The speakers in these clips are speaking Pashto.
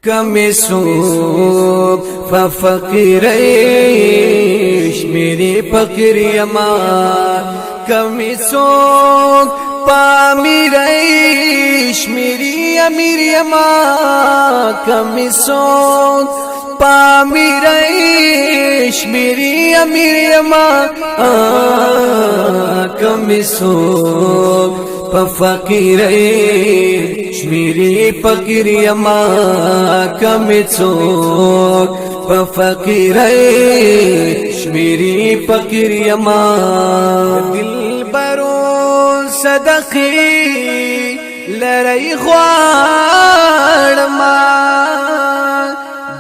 کمی سوک ففقیریش میری فقیر یما کمی سوک پامیریش میری امیر یما کمی سوک پامیریش میری امیر یما کمی سوک فقیریش میری فقیر یما کمی سوک فقیریش میری فقیر یما دل برو صدقی لری غواړما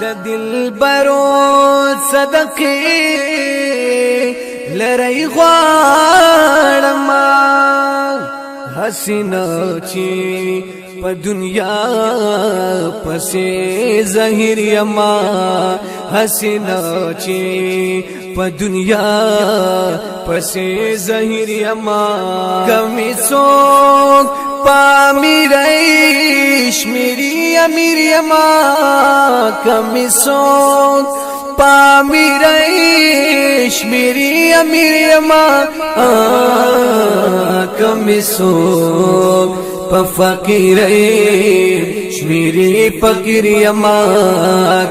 د دل برو صدقی لری غواړما حسینه چی په دنیا پسې ظاهر یما حسینه چی په دنیا پسې ظاهر یما کمی څوک پامیریش میری امیر یما کمی څوک پامیریش میری امیر یما کمی سوک فقیریش میری فقیر یما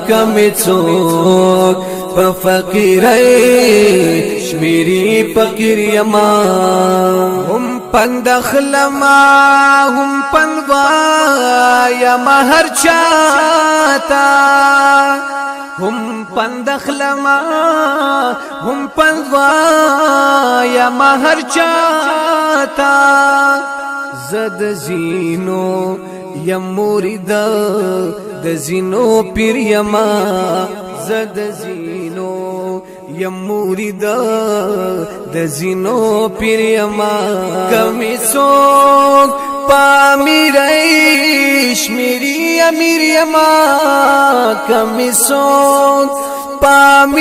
کمی سوک فقیریش میری فقیر یما هم پندخلما هم پندوایا هر چاہتا هم پندخلما هم پندوایا هر چاہتا زد زینو یم مرید د زینو پیر یما زد زینو یم مرید د زینو پیر یما کمی څوک پامیریش میری امیر یما کمی څوک پامیریش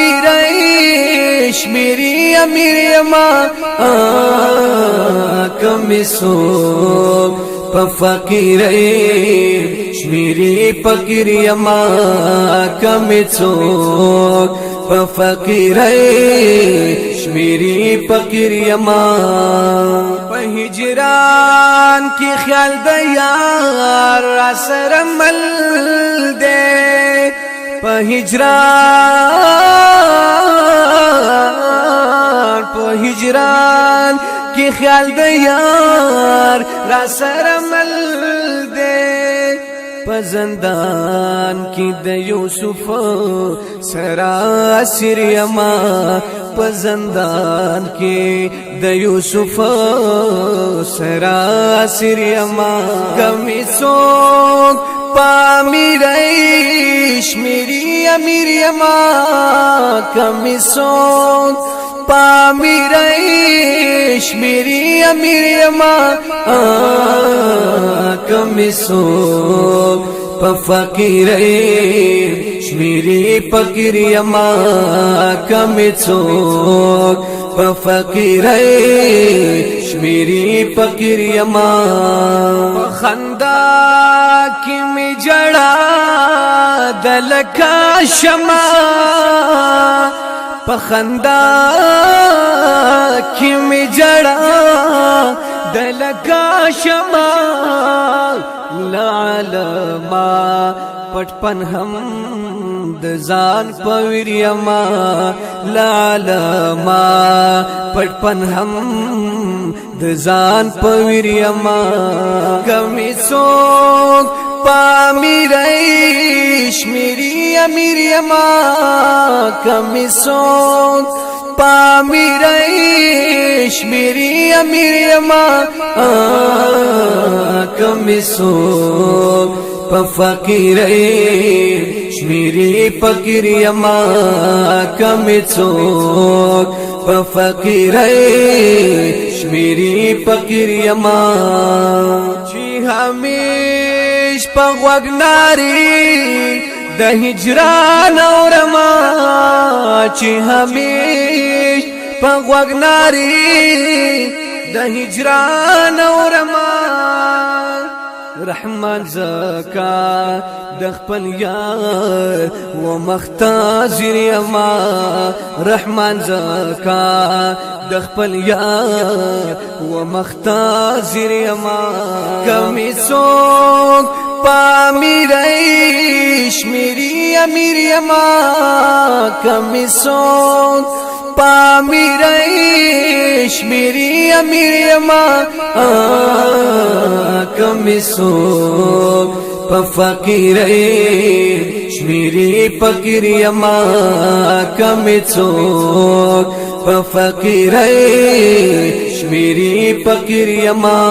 میری امیر یما کمی څوک فقیریش میری فقیر یما کمی څوک فقیریش میری فقیر یما په هجران کی خیال د یار را سره مل دے په هجران کی خیال د یار را سره مل دے په زندان کی د یوسف سرا اسیر یما په زندان کی د یوسف سرا اسیر یما کمی څوک پامیریش میری امیر یما کمی څوک پامیریش میری امیر یما کمی څوک فقیریش میری فقیر یما کمی څوک فقیریش میری فقیر یما خندا کی می جڑا دلکا شما پخندا کی می جڑا دلکا شما لعلما پټ پن هم د ځان پویر یما لعلما پټ پن هم د ځان پویر یما کمی څوک پامیریش میری امیر یما کمی څوک پامیریش میری امیر یما کمی څوک فقیریش میری فقیر یما کمی څوک فقیریش میری فقیر یما چی همیش په غوږناري د هجران اورما چې همیش په غوږناري د هجران اورما رحمان زکا د خپل یار و مختازر یما رحمان زکا د خپل یار و مختازر یما کمی څوک پامیرش میری امیر یما کمی څوک پامیرش میری امیر یما کمی څوک په فقیرش میری فقیر یما کمی څوک په فقیرش میری فقیر یما